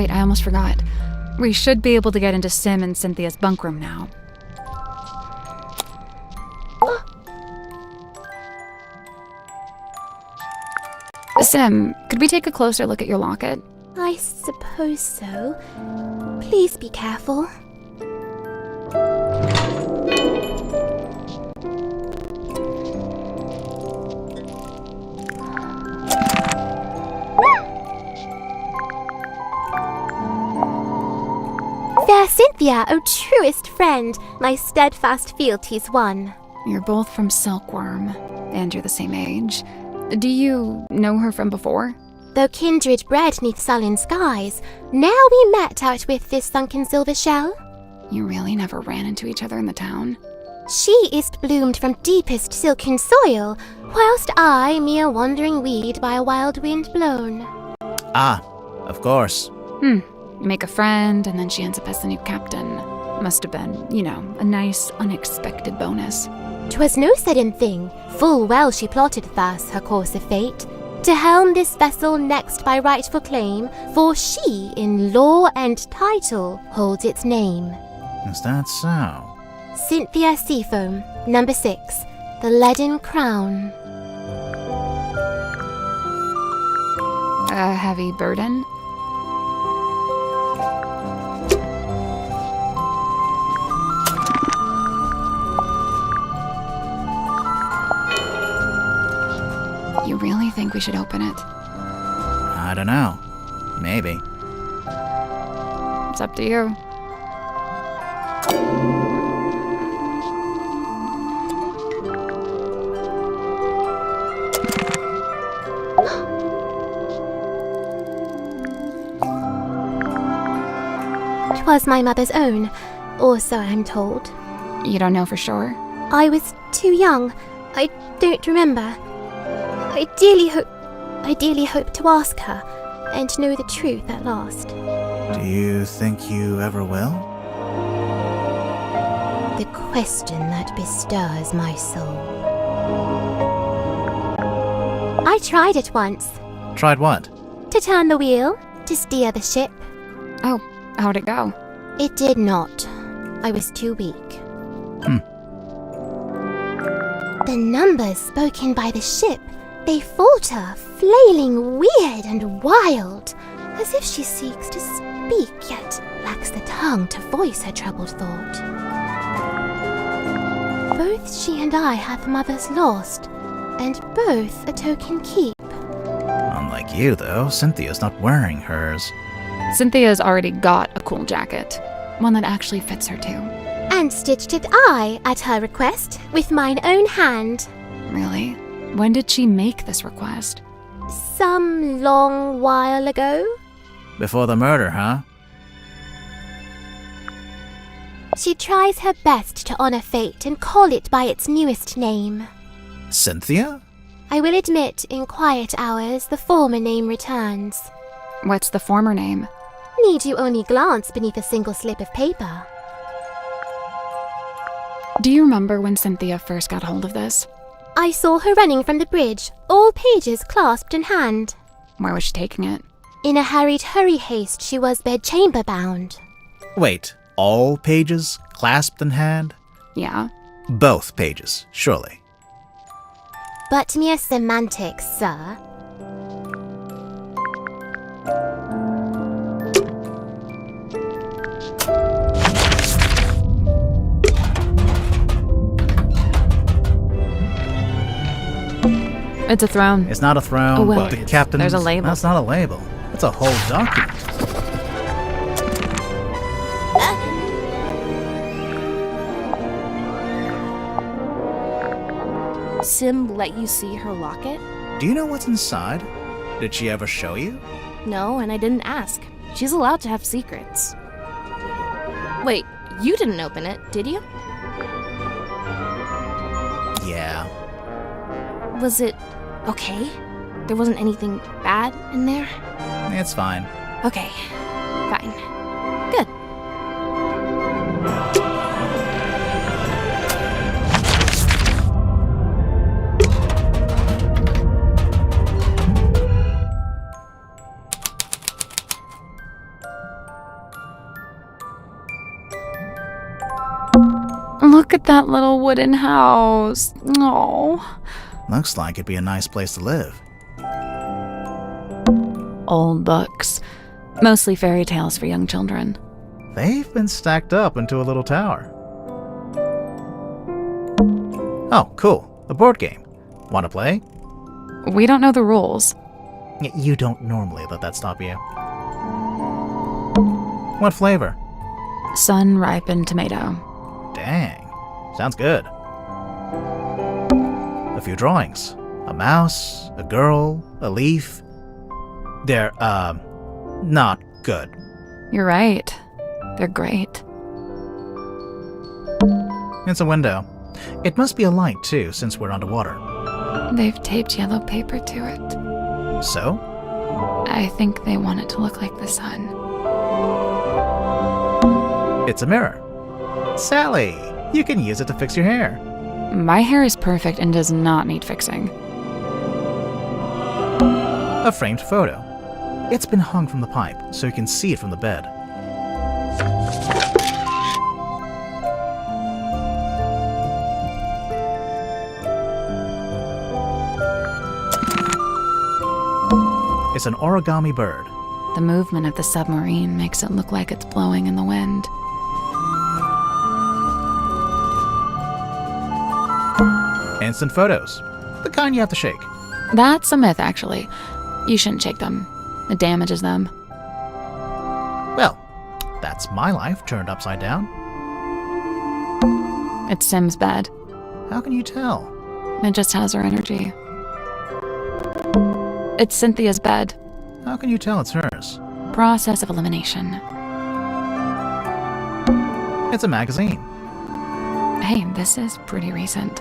right, I almost forgot. We should be able to get into Sim and Cynthia's bunk room now. Sim, could we take a closer look at your locket? I suppose so. Please be careful. Fair Cynthia, O truest friend, my steadfast fealty's won. You're both from Silkworm, and you're the same age. Do you know her from before? Though kindred bred neath sullen skies, now we met out with this sunken silver shell. You really never ran into each other in the town? She is bloomed from deepest silken soil, whilst I, mere wandering weed by a wild wind blown. Ah, of course. You make a friend, and then she ends up as the new captain. Must have been, a nice, unexpected bonus. 'Twas no sudden thing, full well she plotted thus her course of fate, to helm this vessel next by rightful claim, for she in law and title holds its name. Is that so? Cynthia Seafoam, number 6, the Leaden Crown. A heavy burden? You really think we should open it? I don't know. Maybe. It's up to you. Was my mother's own, or so I'm told. You don't know for sure? I was too young. I don't remember. I dearly hope to ask her and know the truth at last. Do you think you ever will? The question that bestirs my soul. I tried it once. Tried what? To turn the wheel, to steer the ship. Oh, how'd it go? It did not. I was too weak. The numbers spoken by the ship, they falter, flailing weird and wild, as if she seeks to speak, yet lacks the tongue to voice her troubled thought. Both she and I hath mothers lost, and both a token keep. Unlike you, though, Cynthia's not wearing hers. Cynthia's already got a cool jacket. One that actually fits her, too. And stitched it I, at her request, with mine own hand. Really? When did she make this request? Some long while ago. Before the murder, huh? She tries her best to honor fate and call it by its newest name. Cynthia? I will admit, in quiet hours, the former name returns. What's the former name? Need you only glance beneath a single slip of paper? Do you remember when Cynthia first got hold of this? I saw her running from the bridge, all pages clasped in hand. Where was she taking it? In a hurried hurry haste she was bedchamber bound. Wait, all pages clasped in hand? Yeah. Both pages, surely. But mere semantics, sir. It's a throne. It's not a throne. Oh, wait. But the captain. There's a label. That's not a label. It's a whole document. Sim let you see her locket? Do you know what's inside? Did she ever show you? No, and I didn't ask. She's allowed to have secrets. Wait, you didn't open it, did you? Yeah. Was it okay? There wasn't anything bad in there? It's fine. Okay, fine. Good. Look at that little wooden house. Oh. Looks like it'd be a nice place to live. Old books. Mostly fairy tales for young children. They've been stacked up into a little tower. Oh, cool. A board game. Want to play? We don't know the rules. You don't normally let that stop you. What flavor? Sun-ripened tomato. Dang. Sounds good. A few drawings. A mouse, a girl, a leaf. They're, not good. You're right. They're great. It's a window. It must be a light, too, since we're underwater. They've taped yellow paper to it. So? I think they want it to look like the sun. It's a mirror. Sally, you can use it to fix your hair. My hair is perfect and does not need fixing. A framed photo. It's been hung from the pipe, so you can see it from the bed. It's an origami bird. The movement of the submarine makes it look like it's blowing in the wind. Instant photos. The kind you have to shake. That's a myth, actually. You shouldn't shake them. It damages them. Well, that's my life turned upside down. It's Sim's bed. How can you tell? It just has her energy. It's Cynthia's bed. How can you tell it's hers? Process of elimination. It's a magazine. Hey, this is pretty recent.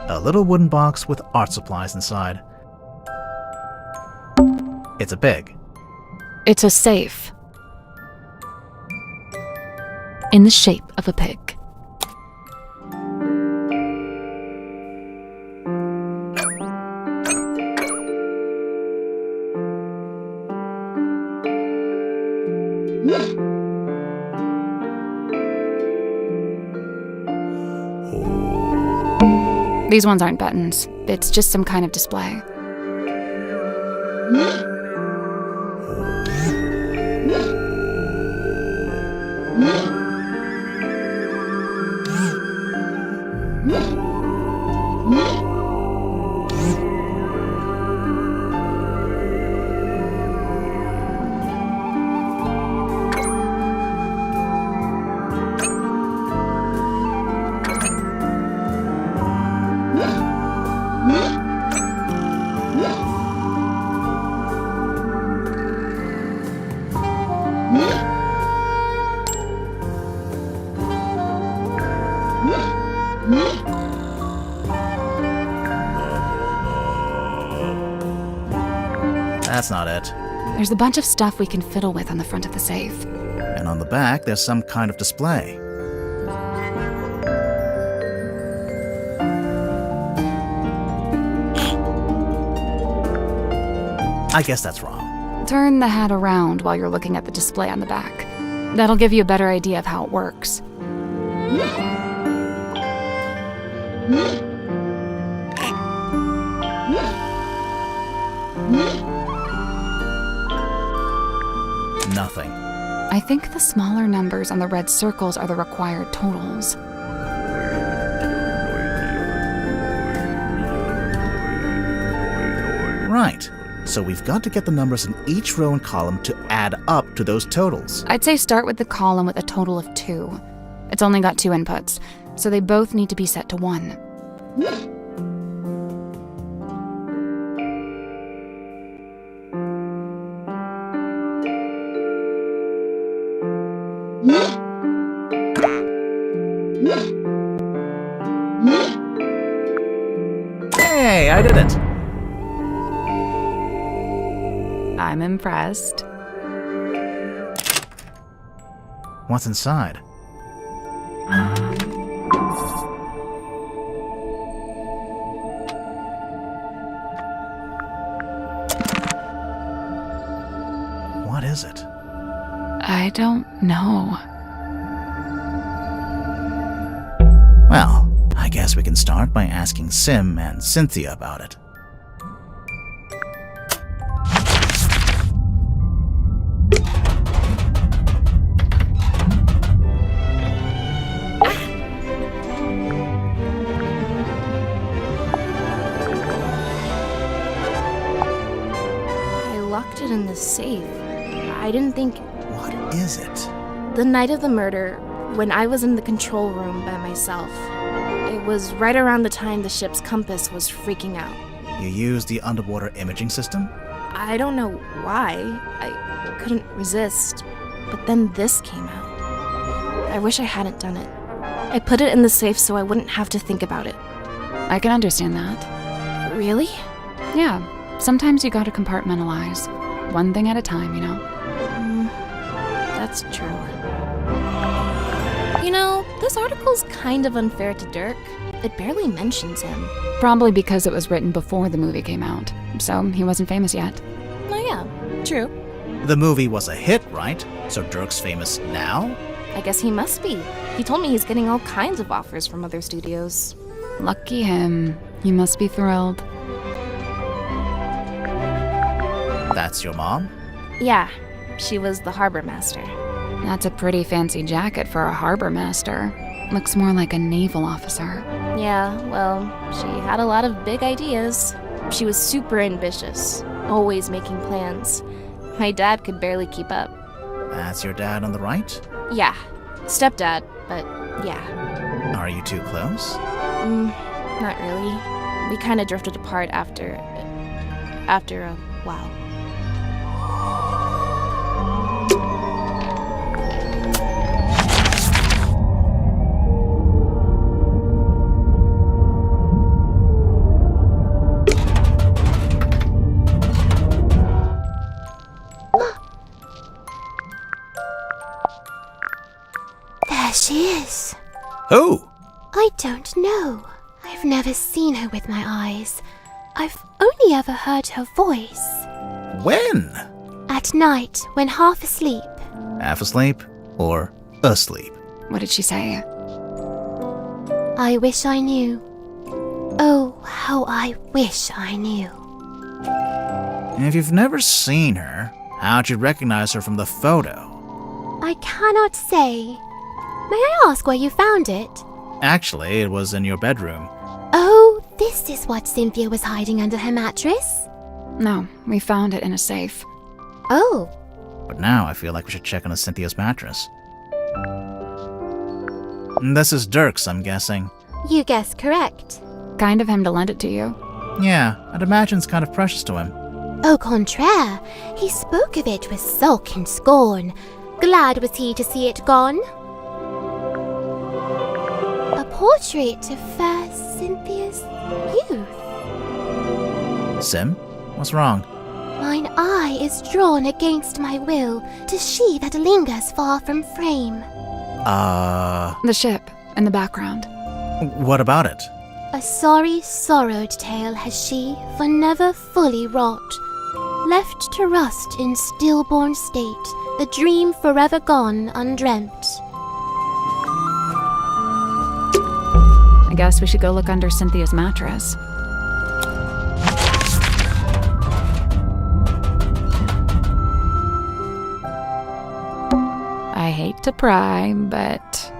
A little wooden box with art supplies inside. It's a pig. It's a safe. In the shape of a pig. These ones aren't buttons. It's just some kind of display. That's not it. There's a bunch of stuff we can fiddle with on the front of the safe. And on the back, there's some kind of display. I guess that's wrong. Turn the hat around while you're looking at the display on the back. That'll give you a better idea of how it works. Nothing. I think the smaller numbers on the red circles are the required totals. Right. So we've got to get the numbers in each row and column to add up to those totals. I'd say start with the column with a total of 2. It's only got 2 inputs, so they both need to be set to 1. Hey, I did it! I'm impressed. What's inside? What is it? I don't know. Well, I guess we can start by asking Sim and Cynthia about it. I locked it in the safe. I didn't think... What is it? The night of the murder, when I was in the control room by myself, it was right around the time the ship's compass was freaking out. You used the underwater imaging system? I don't know why. I couldn't resist. But then this came out. I wish I hadn't done it. I put it in the safe so I wouldn't have to think about it. I can understand that. Really? Yeah, sometimes you gotta compartmentalize. One thing at a time, you know? That's true. You know, this article's kind of unfair to Dirk. It barely mentions him. Probably because it was written before the movie came out, so he wasn't famous yet. Oh yeah, true. The movie was a hit, right? So Dirk's famous now? I guess he must be. He told me he's getting all kinds of offers from other studios. Lucky him. He must be thrilled. That's your mom? Yeah, she was the harbor master. That's a pretty fancy jacket for a harbor master. Looks more like a naval officer. Yeah, well, she had a lot of big ideas. She was super ambitious, always making plans. My dad could barely keep up. That's your dad on the right? Yeah, stepdad, but yeah. Are you too close? Not really. We kind of drifted apart after a while. There she is. Who? I don't know. I've never seen her with my eyes. I've only ever heard her voice. When? At night, when half asleep. Half asleep or asleep? What did she say? I wish I knew. Oh, how I wish I knew. If you've never seen her, how'd you recognize her from the photo? I cannot say. May I ask where you found it? Actually, it was in your bedroom. Oh, this is what Cynthia was hiding under her mattress? No, we found it in a safe. Oh, But now I feel like we should check on Cynthia's mattress. This is Dirk's, I'm guessing. you guessed correct. Kind of him to lend it to you. Yeah, I'd imagine it's kind of precious to him. Au contraire, he spoke of it with sulk and scorn. Glad was he to see it gone. A portrait of fair Cynthia's youth. Sim? What's wrong? Mine eye is drawn against my will to she that lingers far from frame. The ship, in the background. What about it? A sorry, sorrowed tale has she, for never fully wrought. left to rust in stillborn state, the dream forever gone undreamt. I guess we should go look under Cynthia's mattress. I hate to pry, but...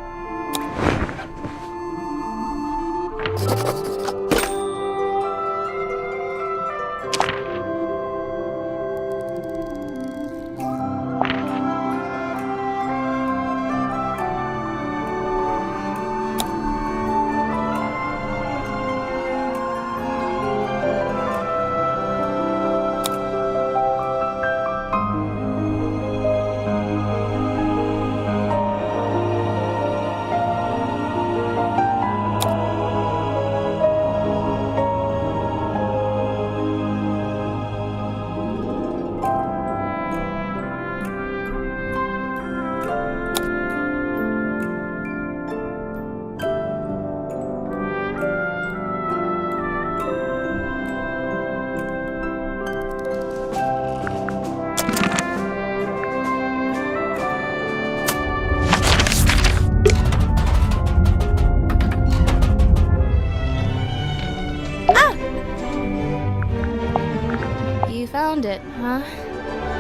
Found it, huh?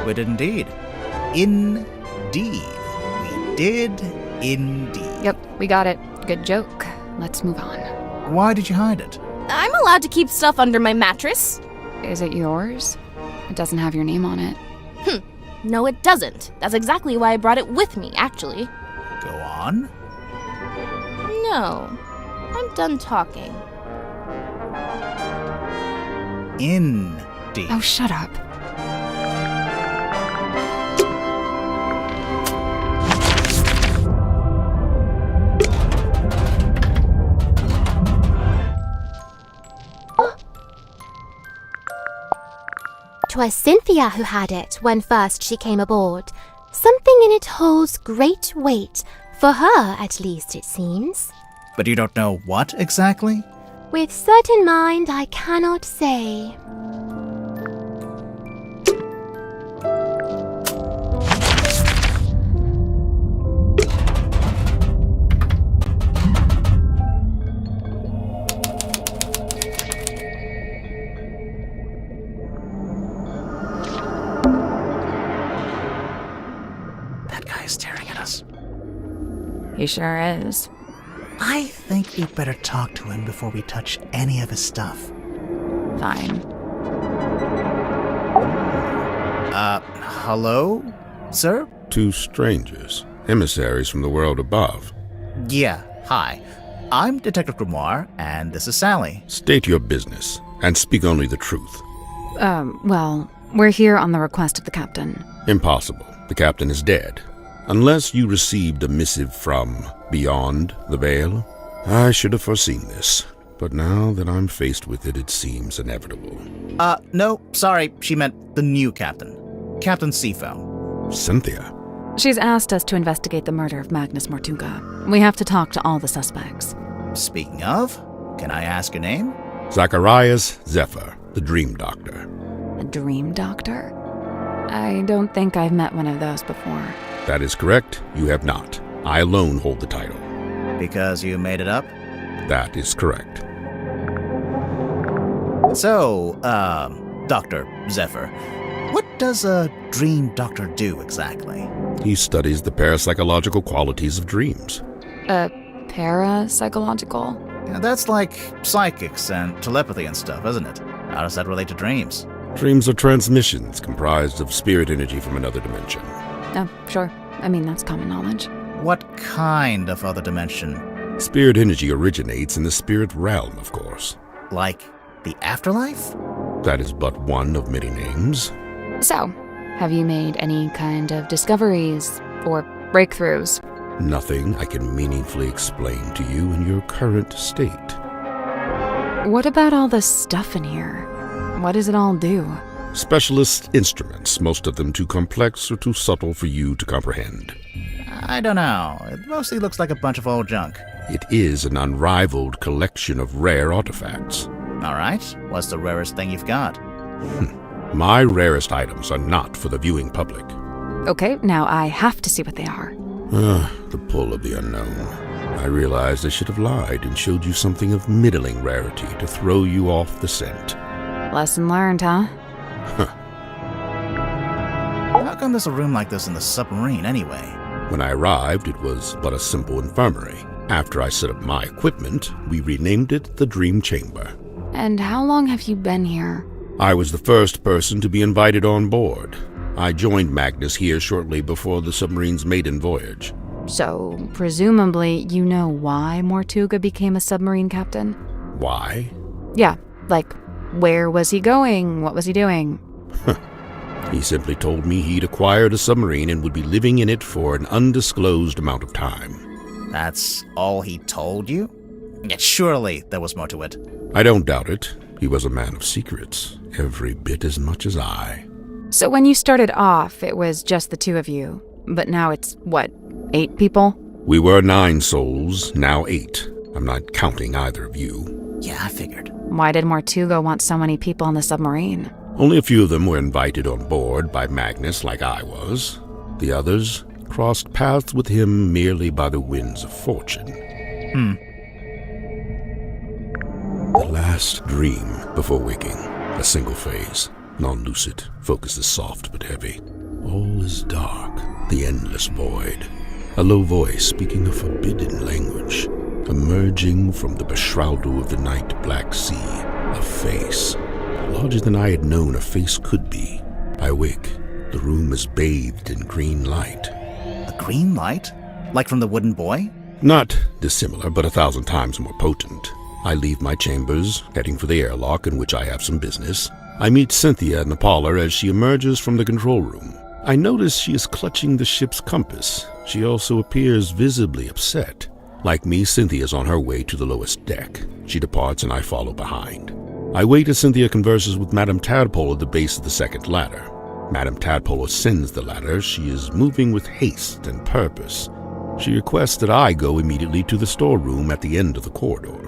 We did indeed. Indeed. We did indeed. Yep, we got it. Good joke. Let's move on. Why did you hide it? I'm allowed to keep stuff under my mattress. Is it yours? It doesn't have your name on it. No, it doesn't. That's exactly why I brought it with me, actually. Go on. No, I'm done talking. Indeed. Oh, shut up. "'Twas Cynthia who had it when first she came aboard. Something in it holds great weight, for her at least it seems. But you don't know what exactly? With certain mind I cannot say." That guy is staring at us. He sure is. I think we'd better talk to him before we touch any of his stuff. Fine. Hello, sir? Two strangers, emissaries from the world above. Yeah, hi. I'm Detective Grimoire, and this is Sally. State your business, and speak only the truth. Well, we're here on the request of the captain. Impossible. The captain is dead. Unless you received a missive from beyond the veil. I should have foreseen this, but now that I'm faced with it, it seems inevitable. No, sorry, she meant the new captain. Captain Seafoam. Cynthia? She's asked us to investigate the murder of Magnus Mortuga. We have to talk to all the suspects. Speaking of, can I ask your name? Zacharias Zephyr, the Dream Doctor. A dream doctor? I don't think I've met one of those before. That is correct. You have not. I alone hold the title. Because you made it up? That is correct. So, Dr. Zephyr, what does a dream doctor do exactly? He studies the parapsychological qualities of dreams. Parapsychological? Yeah, that's like psychics and telepathy and stuff, isn't it? How does that relate to dreams? Dreams are transmissions comprised of spirit energy from another dimension. Oh, sure. I mean, that's common knowledge. What kind of other dimension? Spirit energy originates in the spirit realm, of course. Like the afterlife? That is but one of many names. So, have you made any kind of discoveries or breakthroughs? Nothing I can meaningfully explain to you in your current state. What about all this stuff in here? What does it all do? Specialist instruments, most of them too complex or too subtle for you to comprehend. I don't know. It mostly looks like a bunch of old junk. It is an unrivaled collection of rare artifacts. All right. What's the rarest thing you've got? My rarest items are not for the viewing public. Okay, now I have to see what they are. The pull of the unknown. I realized I should have lied and showed you something of middling rarity to throw you off the scent. Lesson learned, huh? How come there's a room like this in the submarine anyway? When I arrived, it was but a simple infirmary. After I set up my equipment, we renamed it the Dream Chamber. And how long have you been here? I was the first person to be invited on board. I joined Magnus here shortly before the submarine's maiden voyage. So, presumably, you know why Mortuga became a submarine captain? Why? Yeah, like, where was he going? What was he doing? He simply told me he'd acquired a submarine and would be living in it for an undisclosed amount of time. That's all he told you? Yet surely there was more to it. I don't doubt it. He was a man of secrets, every bit as much as I. So when you started off, it was just the two of you. But now it's, what, 8 people? We were 9 souls, now 8. I'm not counting either of you. Yeah, I figured. Why did Mortuga want so many people on the submarine? Only a few of them were invited on board by Magnus like I was. The others crossed paths with him merely by the winds of fortune. The last dream before waking, a single phase, non-lucid, focus is soft but heavy. All is dark, the endless void. A low voice speaking a forbidden language, emerging from the beshroudal of the night black sea, a face, larger than I had known a face could be. I wake, the room is bathed in green light. A green light? Like from the wooden boy? Not dissimilar, but 1,000 times more potent. I leave my chambers, heading for the airlock in which I have some business. I meet Cynthia in the parlor as she emerges from the control room. I notice she is clutching the ship's compass. She also appears visibly upset. Like me, Cynthia is on her way to the lowest deck. She departs and I follow behind. I wait as Cynthia converses with Madame Tadpole at the base of the second ladder. Madame Tadpole ascends the ladder. She is moving with haste and purpose. She requests that I go immediately to the storeroom at the end of the corridor.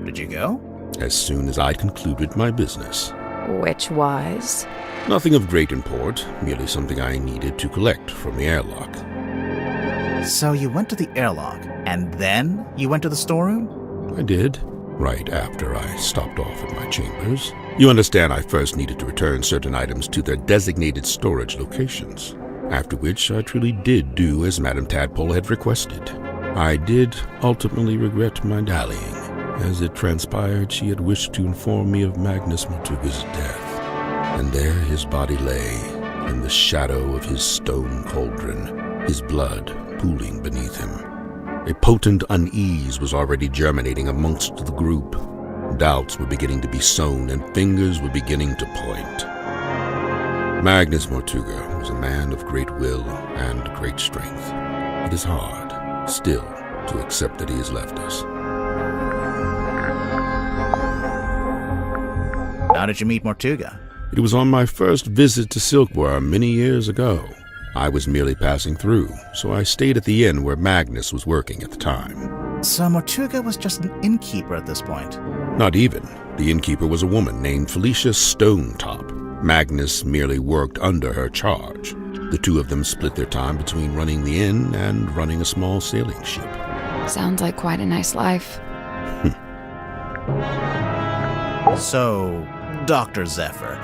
Did you go? As soon as I'd concluded my business. Which was? Nothing of great import, merely something I needed to collect from the airlock. So you went to the airlock, and then you went to the storeroom? I did, right after I stopped off at my chambers. You understand I first needed to return certain items to their designated storage locations, after which I truly did do as Madame Tadpole had requested. I did ultimately regret my dallying. As it transpired, she had wished to inform me of Magnus Mortuga's death. And there his body lay, in the shadow of his stone cauldron, his blood pooling beneath him. A potent unease was already germinating amongst the group. Doubts were beginning to be sown, and fingers were beginning to point. Magnus Mortuga was a man of great will and great strength. It is hard, still, to accept that he has left us. How did you meet Mortuga? It was on my first visit to Silkworm many years ago. I was merely passing through, so I stayed at the inn where Magnus was working at the time. So Mortuga was just an innkeeper at this point? Not even. The innkeeper was a woman named Felicia Stonetop. Magnus merely worked under her charge. The two of them split their time between running the inn and running a small sailing ship. Sounds like quite a nice life. So, Dr. Zephyr,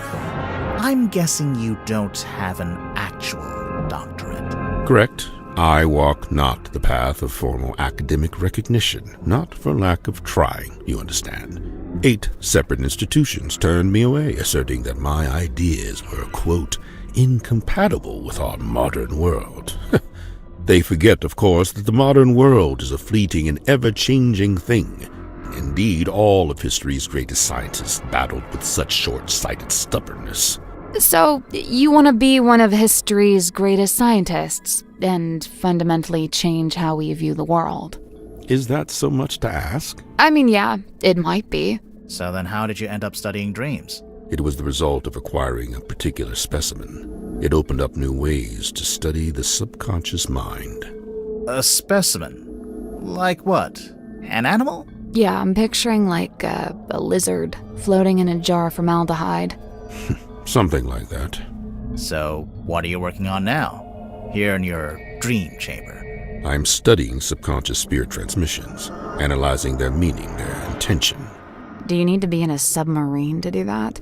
I'm guessing you don't have an actual doctorate. Correct. I walk not the path of formal academic recognition, not for lack of trying, you understand. 8 separate institutions turned me away, asserting that my ideas were, quote, incompatible with our modern world. They forget, of course, that the modern world is a fleeting and ever-changing thing. Indeed, all of history's greatest scientists battled with such short-sighted stubbornness. So, you want to be one of history's greatest scientists and fundamentally change how we view the world? Is that so much to ask? I mean, yeah, it might be. So then how did you end up studying dreams? It was the result of acquiring a particular specimen. It opened up new ways to study the subconscious mind. A specimen? Like what? An animal? Yeah, I'm picturing like a lizard floating in a jar of formaldehyde. Something like that. So, what are you working on now? Here in your dream chamber? I'm studying subconscious spirit transmissions, analyzing their meaning, their intention. Do you need to be in a submarine to do that?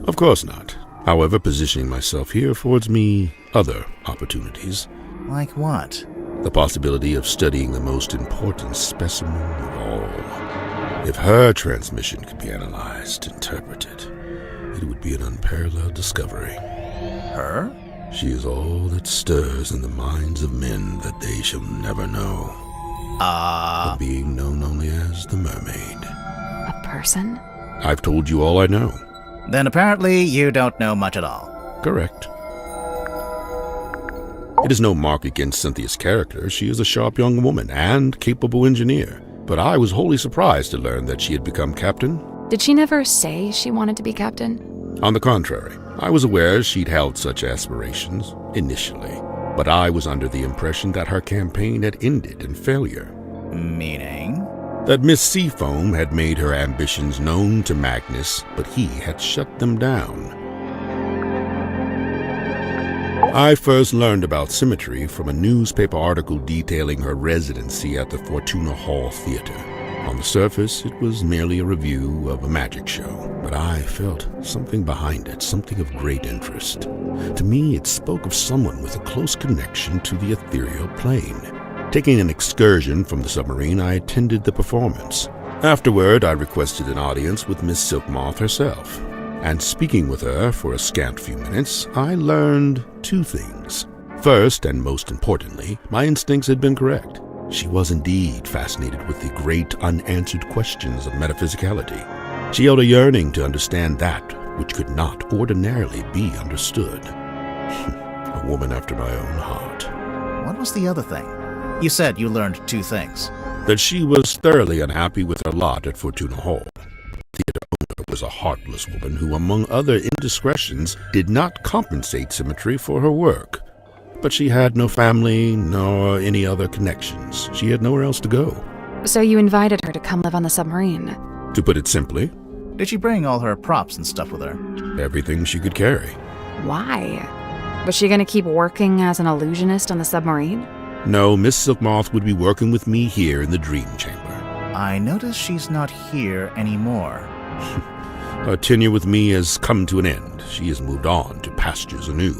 Of course not. However, positioning myself here affords me other opportunities. Like what? The possibility of studying the most important specimen of all. If her transmission could be analyzed, interpreted, it would be an unparalleled discovery. Her? She is all that stirs in the minds of men that they shall never know. A being known only as the Mermaid. A person? I've told you all I know. Then apparently you don't know much at all. Correct. It is no mark against Cynthia's character. She is a sharp young woman and capable engineer. But I was wholly surprised to learn that she had become captain. Did she never say she wanted to be captain? On the contrary, I was aware she'd held such aspirations, initially. But I was under the impression that her campaign had ended in failure. Meaning? That Miss Seafoam had made her ambitions known to Magnus, but he had shut them down. I first learned about Symmetry from a newspaper article detailing her residency at the Fortuna Hall Theater. On the surface, it was merely a review of a magic show, but I felt something behind it, something of great interest. To me, it spoke of someone with a close connection to the ethereal plane. Taking an excursion from the submarine, I attended the performance. Afterward, I requested an audience with Miss Silkmoth herself. And speaking with her for a scant few minutes, I learned two things. First, and most importantly, my instincts had been correct. She was indeed fascinated with the great unanswered questions of metaphysicality. She held a yearning to understand that which could not ordinarily be understood. A woman after my own heart. What was the other thing? You said you learned two things. That she was thoroughly unhappy with her lot at Fortuna Hall. The theater owner was a heartless woman who, among other indiscretions, did not compensate Symmetry for her work. But she had no family, nor any other connections. She had nowhere else to go. So you invited her to come live on the submarine? To put it simply, Did she bring all her props and stuff with her? everything she could carry. Why? Was she gonna keep working as an illusionist on the submarine? No, Miss Silkmoth would be working with me here in the Dream Chamber. I notice she's not here anymore. Her tenure with me has come to an end. She has moved on to pastures anew.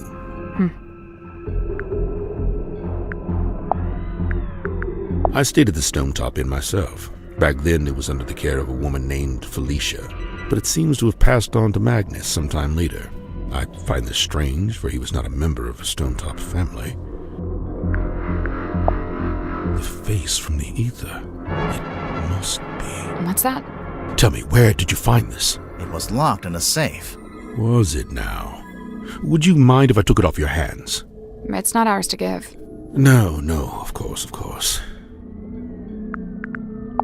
I stayed at the Stone Top Inn myself. Back then, it was under the care of a woman named Felicia, but it seems to have passed on to Magnus sometime later. I find this strange, for he was not a member of a Stone Top family. The face from the ether. It must be. What's that? Tell me, where did you find this? It was locked in a safe. Was it now? Would you mind if I took it off your hands? It's not ours to give. No, of course.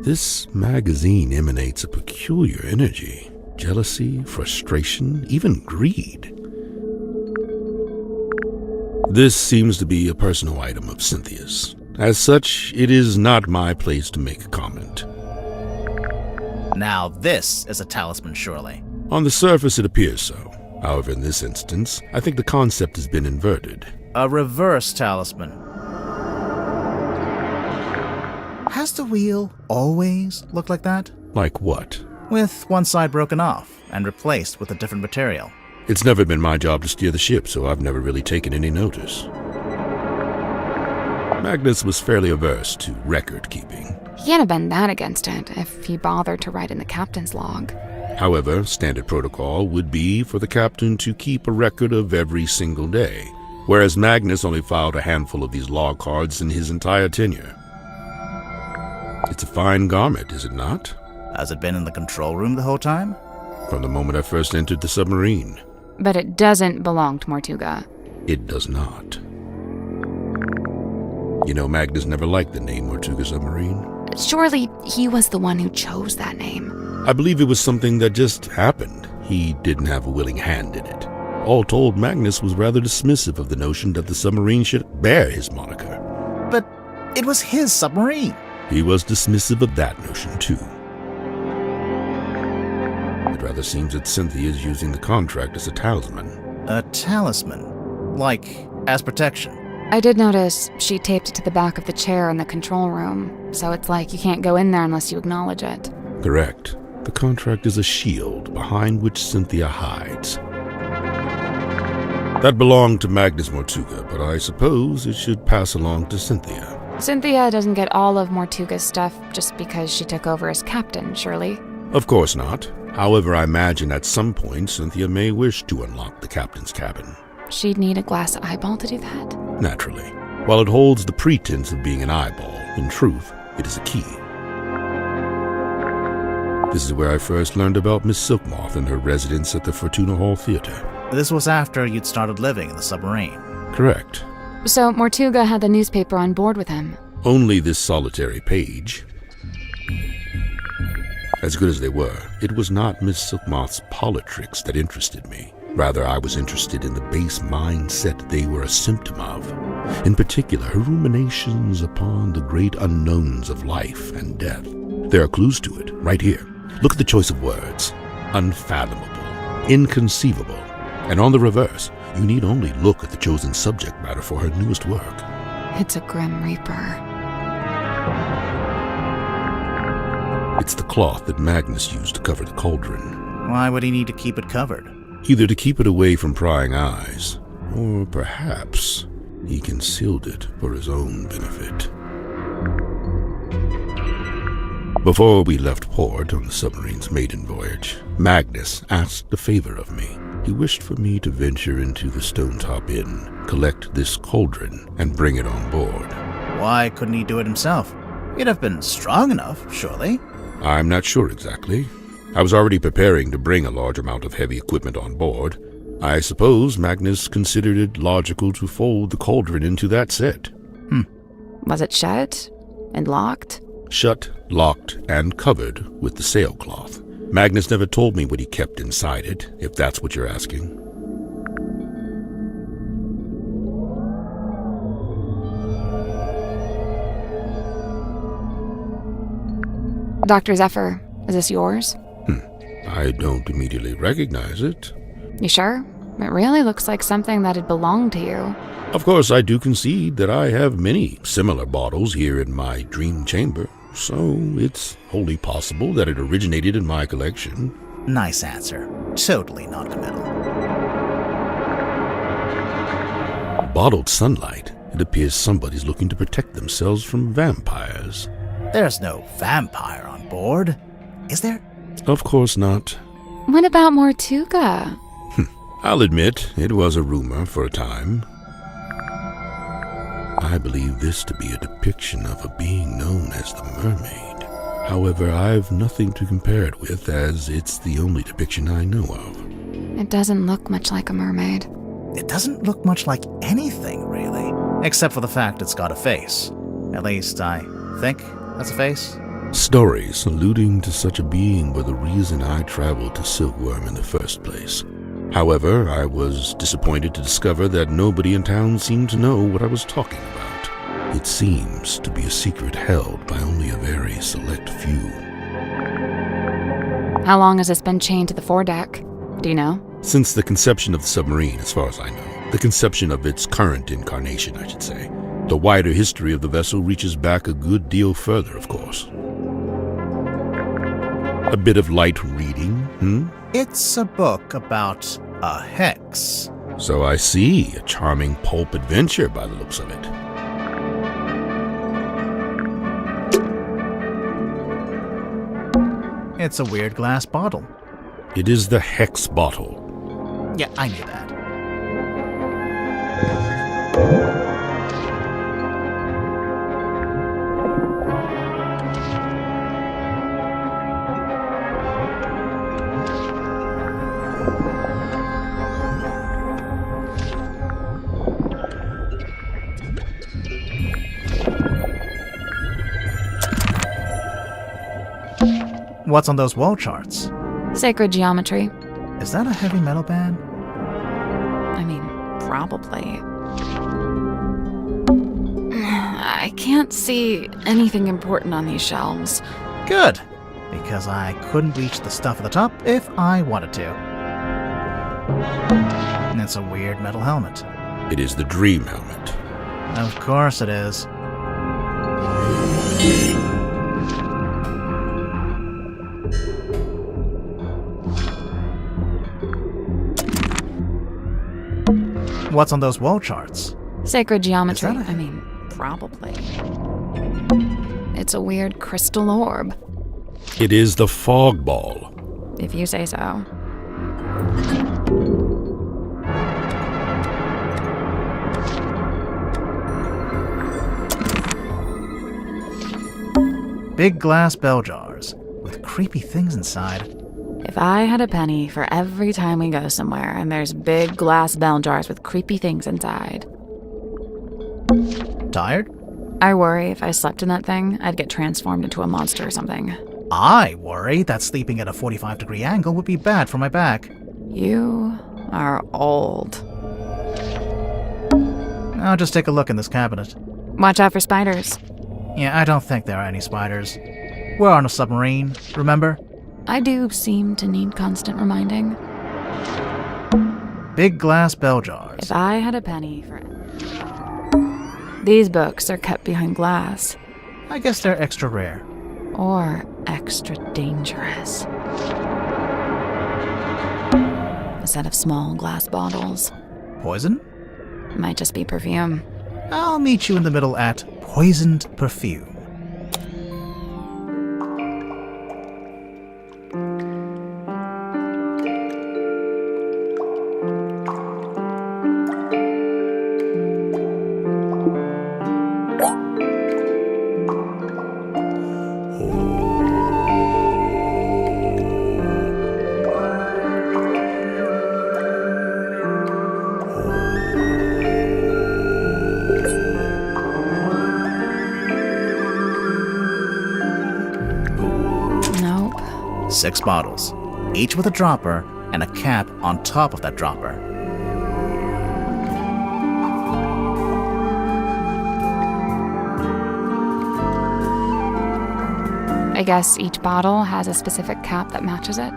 This magazine emanates a peculiar energy. Jealousy, frustration, even greed. This seems to be a personal item of Cynthia's. As such, it is not my place to make a comment. Now this is a talisman, surely. On the surface, it appears so. However, in this instance, I think the concept has been inverted. A reverse talisman. Has the wheel always looked like that? Like what? With one side broken off and replaced with a different material. It's never been my job to steer the ship, so I've never really taken any notice. Magnus was fairly averse to record keeping. He can't have been that against it if he bothered to write in the captain's log. However, standard protocol would be for the captain to keep a record of every single day, whereas Magnus only filed a handful of these log cards in his entire tenure. It's a fine garment, is it not? Has it been in the control room the whole time? From the moment I first entered the submarine. But it doesn't belong to Mortuga. It does not. You know, Magnus never liked the name Mortuga Submarine. Surely he was the one who chose that name. I believe it was something that just happened. He didn't have a willing hand in it. All told, Magnus was rather dismissive of the notion that the submarine should bear his moniker. But it was his submarine. He was dismissive of that notion, too. It rather seems that Cynthia is using the contract as a talisman. A talisman. Like, as protection. I did notice she taped it to the back of the chair in the control room, so it's like you can't go in there unless you acknowledge it. Correct. The contract is a shield behind which Cynthia hides. That belonged to Magnus Mortuga, but I suppose it should pass along to Cynthia. Cynthia doesn't get all of Mortuga's stuff just because she took over as captain, surely? Of course not. However, I imagine at some point Cynthia may wish to unlock the captain's cabin. She'd need a glass eyeball to do that? Naturally. While it holds the pretense of being an eyeball, in truth, it is a key. This is where I first learned about Miss Silkmoth and her residence at the Fortuna Hall Theater. This was after you'd started living in the submarine. Correct. So Mortuga had the newspaper on board with him? Only this solitary page. As good as they were, it was not Miss Silkmoth's politricks that interested me. Rather, I was interested in the base mindset they were a symptom of. In particular, her ruminations upon the great unknowns of life and death. There are clues to it, right here. Look at the choice of words. Unfathomable. Inconceivable. And on the reverse, you need only look at the chosen subject matter for her newest work. It's a Grim Reaper. It's the cloth that Magnus used to cover the cauldron. Why would he need to keep it covered? Either to keep it away from prying eyes, or perhaps he concealed it for his own benefit. Before we left port on the submarine's maiden voyage, Magnus asked a favor of me. He wished for me to venture into the Stonetop Inn, collect this cauldron, and bring it on board. Why couldn't he do it himself? He'd have been strong enough, surely. I'm not sure exactly. I was already preparing to bring a large amount of heavy equipment on board. I suppose Magnus considered it logical to fold the cauldron into that set. Was it shut and locked? Shut, locked, and covered with the sailcloth. Magnus never told me what he kept inside it, if that's what you're asking. Dr. Zephyr, is this yours? I don't immediately recognize it. You sure? It really looks like something that had belonged to you. Of course, I do concede that I have many similar bottles here in my dream chamber, so it's wholly possible that it originated in my collection. Nice answer. Totally non-committal. Bottled sunlight. It appears somebody's looking to protect themselves from vampires. There's no vampire on board, is there? Of course not. What about Mortuga? I'll admit, it was a rumor for a time. I believe this to be a depiction of a being known as the Mermaid. However, I've nothing to compare it with, as it's the only depiction I know of. It doesn't look much like a mermaid. It doesn't look much like anything, really. Except for the fact it's got a face. At least, I think that's a face. Stories alluding to such a being were the reason I traveled to Silkworm in the first place. However, I was disappointed to discover that nobody in town seemed to know what I was talking about. It seems to be a secret held by only a very select few. How long has this been chained to the foredeck? Do you know? Since the conception of the submarine, as far as I know. The conception of its current incarnation, I should say. The wider history of the vessel reaches back a good deal further, of course. A bit of light reading, It's a book about a hex. So I see, a charming pulp adventure by the looks of it. It's a weird glass bottle. It is the hex bottle. Yeah, I knew that. What's on those wall charts? Sacred geometry. Is that a heavy metal band? I mean, probably. I can't see anything important on these shelves. Good, because I couldn't reach the stuff at the top if I wanted to. It's a weird metal helmet. It is the dream helmet. Of course it is. What's on those wall charts? Sacred geometry. Is that a- I mean, probably. It's a weird crystal orb, It is the fog ball. if you say so. Big glass bell jars with creepy things inside. If I had a penny for every time we go somewhere and there's big glass bell jars with creepy things inside. Tired? I worry if I slept in that thing, I'd get transformed into a monster or something. I worry that sleeping at a 45-degree angle would be bad for my back. You are old. I'll just take a look in this cabinet. Watch out for spiders. Yeah, I don't think there are any spiders. We're on a submarine, remember? I do seem to need constant reminding. Big glass bell jars. If I had a penny for... These books are kept behind glass. I guess they're extra rare. Or extra dangerous. A set of small glass bottles. Poison? Might just be perfume. I'll meet you in the middle at poisoned perfume. Nope. 6 bottles, each with a dropper and a cap on top of that dropper. I guess each bottle has a specific cap that matches it.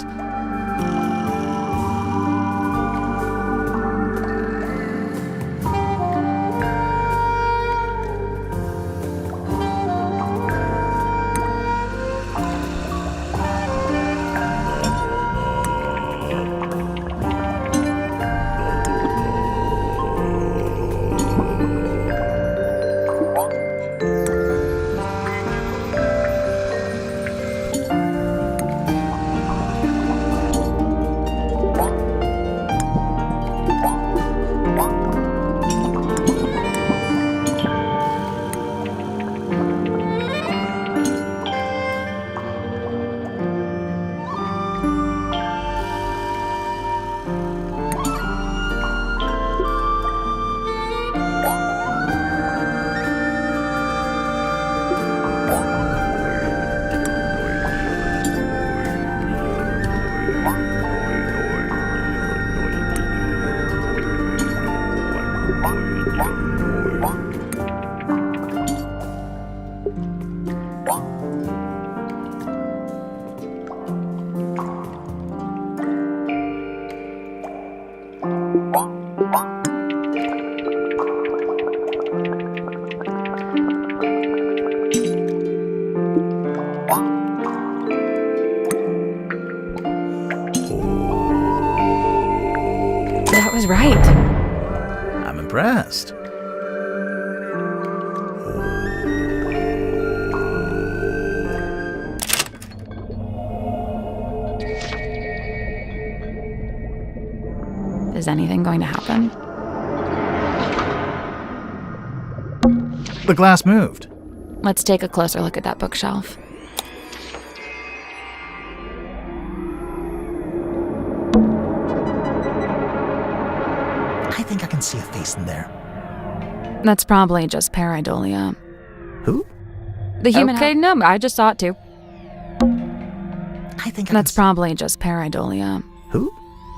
That was right. I'm impressed. Is anything going to happen? The glass moved. Let's take a closer look at that bookshelf. I think I can see a face in there. That's probably just pareidolia. Who? The human. Okay, no, I just saw it too. I think I That's can probably just pareidolia. Who?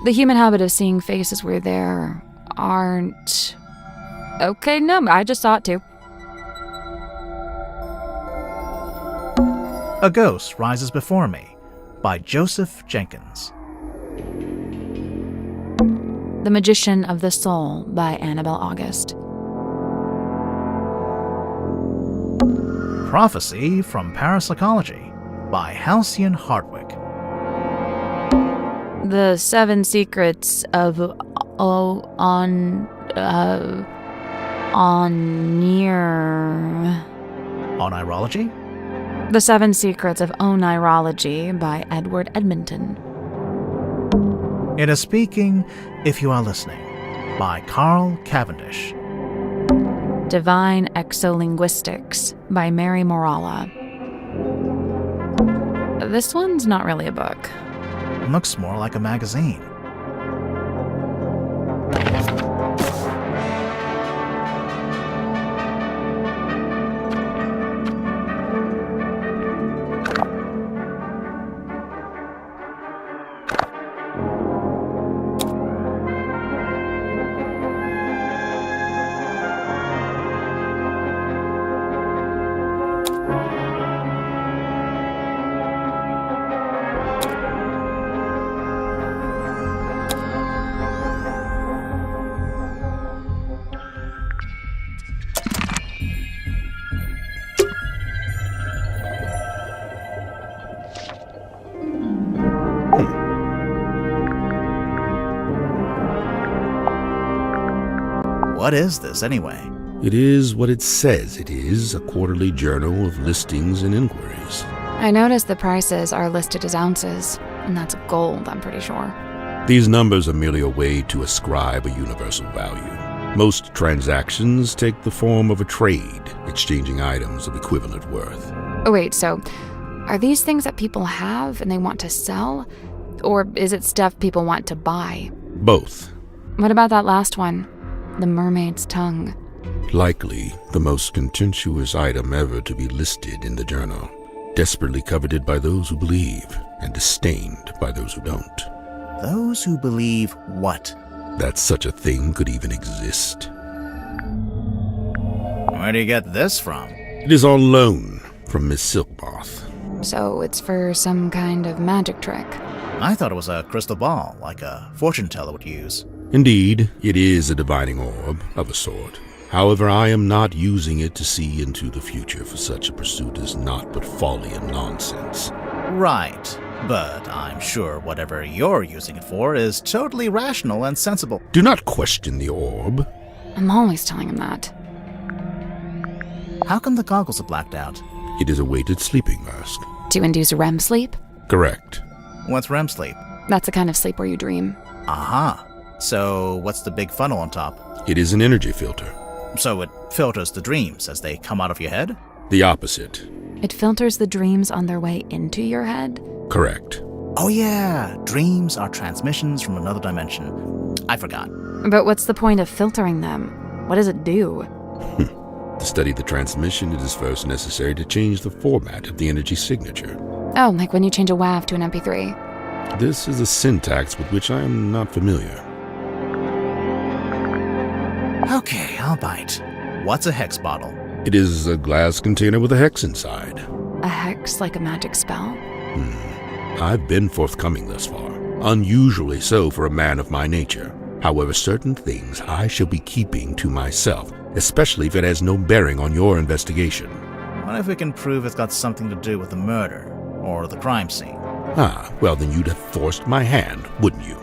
The human habit of seeing faces where there aren't. Okay, no, I just saw it too. A Ghost Rises Before Me by Joseph Jenkins. The Magician of the Soul by Annabelle August. Prophecy from Parapsychology by Halcyon Hardwick. The Seven Secrets of Onirology? The Seven Secrets of Onirology by Edward Edmonton. It is Speaking If You Are Listening by Carl Cavendish. Divine Exolinguistics by Mary Morala. This one's not really a book. Looks more like a magazine. What is this, anyway? It is what it says it is, a quarterly journal of listings and inquiries. I noticed the prices are listed as ounces, and that's gold, I'm pretty sure. These numbers are merely a way to ascribe a universal value. Most transactions take the form of a trade, exchanging items of equivalent worth. Oh, wait, so are these things that people have and they want to sell? Or is it stuff people want to buy? Both. What about that last one? The mermaid's tongue. Likely the most contentious item ever to be listed in the journal. Desperately coveted by those who believe, and disdained by those who don't. Those who believe what? That such a thing could even exist. Where do you get this from? It is on loan from Miss Silkmoth. So it's for some kind of magic trick. I thought it was a crystal ball, like a fortune teller would use. Indeed, it is a divining orb of a sort. However, I am not using it to see into the future, for such a pursuit is naught but folly and nonsense. Right, but I'm sure whatever you're using it for is totally rational and sensible. Do not question the orb. I'm always telling him that. How come the goggles are blacked out? It is a weighted sleeping mask. To induce REM sleep? Correct. What's REM sleep? That's the kind of sleep where you dream. Aha. So what's the big funnel on top? It is an energy filter. So it filters the dreams as they come out of your head? The opposite. It filters the dreams on their way into your head? Correct. Oh yeah, dreams are transmissions from another dimension. I forgot. But what's the point of filtering them? What does it do? To study the transmission, it is first necessary to change the format of the energy signature. Oh, like when you change a WAV to an MP3. This is a syntax with which I am not familiar. Okay, I'll bite. What's a hex bottle? It is a glass container with a hex inside. A hex like a magic spell? I've been forthcoming thus far. Unusually so for a man of my nature. However, certain things I shall be keeping to myself, especially if it has no bearing on your investigation. What if we can prove it's got something to do with the murder or the crime scene? Ah, well then you'd have forced my hand, wouldn't you?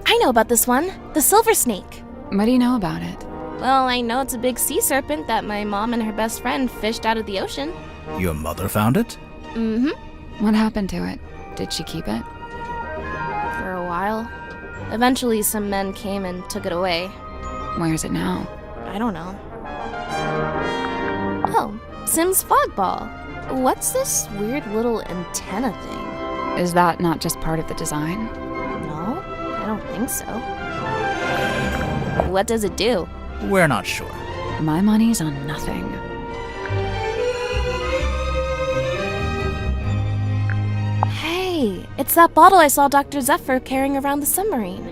I know about this one. The silver snake. What do you know about it? Well, I know it's a big sea serpent that my mom and her best friend fished out of the ocean. Your mother found it? Mm-hmm. What happened to it? Did she keep it? For a while. Eventually, some men came and took it away. Where is it now? I don't know. Oh, Sim's fog ball. What's this weird little antenna thing? Is that not just part of the design? No, I don't think so. What does it do? We're not sure. My money's on nothing. It's that bottle I saw Dr. Zephyr carrying around the submarine.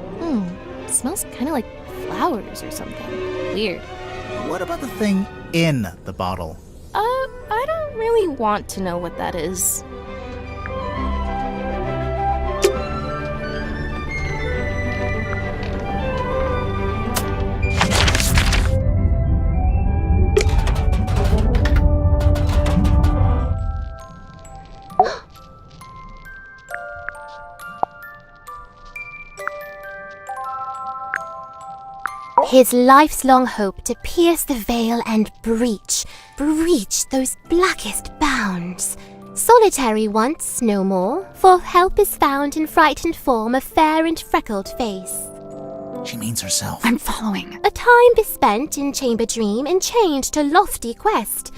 It smells kind of like flowers or something. Weird. What about the thing in the bottle? I don't really want to know what that is. His life's long hope to pierce the veil and breach those blackest bounds. Solitary once, no more, for help is found in frightened form of fair and freckled face. She means herself. I'm following. A time bespent in chamber dream, enchained to lofty quest.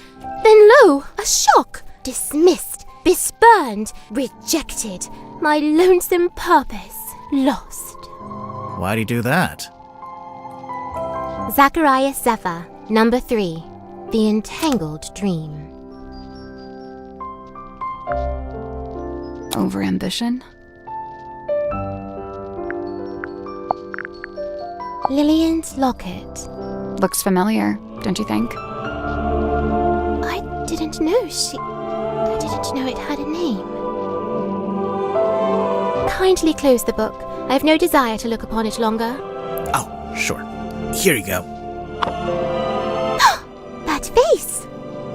Then lo, a shock! Dismissed, bespurned, rejected, my lonesome purpose lost. Why'd he do that? Zacharias Zephyr, number 3, The Entangled Dream. Overambition? Lillian's locket. Looks familiar, don't you think? I didn't know it had a name. Kindly close the book. I have no desire to look upon it longer. Oh, sure. Here you go. That face!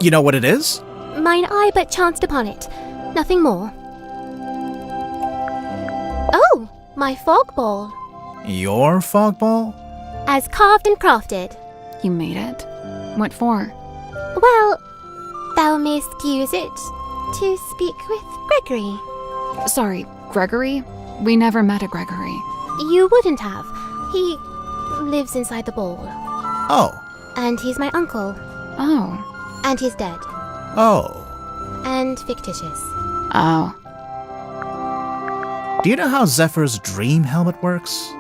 You know what it is? Mine eye but chanced upon it. Nothing more. Oh, my fog ball. Your fog ball? As carved and crafted. You made it? What for? Well, thou mayst use it to speak with Gregory. Sorry, Gregory? We never met a Gregory. You wouldn't have. He lives inside the ball. Oh. And he's my uncle. Oh. And he's dead. Oh. And fictitious. Oh. Do you know how Zephyr's dream helmet works?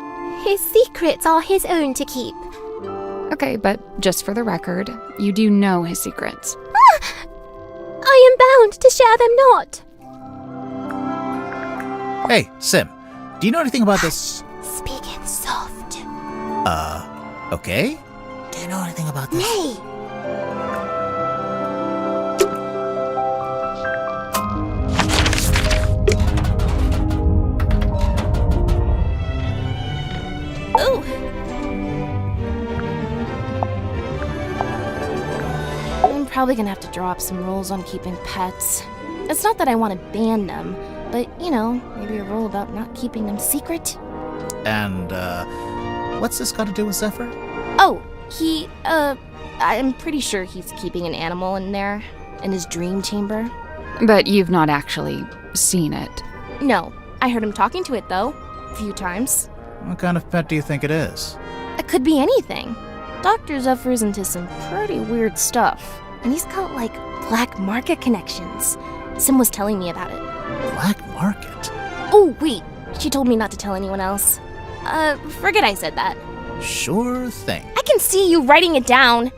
His secrets are his own to keep. Okay, but just for the record, you do know his secrets. I am bound to share them not. Hey, Sim, do you know anything about this? Speaketh soft. Okay? Do you know anything about this? Nay. Ooh! I'm probably gonna have to draw up some rules on keeping pets. It's not that I want to ban them, but, you know, maybe a rule about not keeping them secret. And, what's this got to do with Zephyr? Oh, I'm pretty sure he's keeping an animal in there, in his dream chamber. But you've not actually seen it. No, I heard him talking to it, though, a few times. What kind of pet do you think it is? It could be anything. Dr. Zephyr's into some pretty weird stuff, and he's got, like, black market connections. Sim was telling me about it. Black market? Oh, wait, she told me not to tell anyone else. Forget I said that. Sure thing. I can see you writing it down.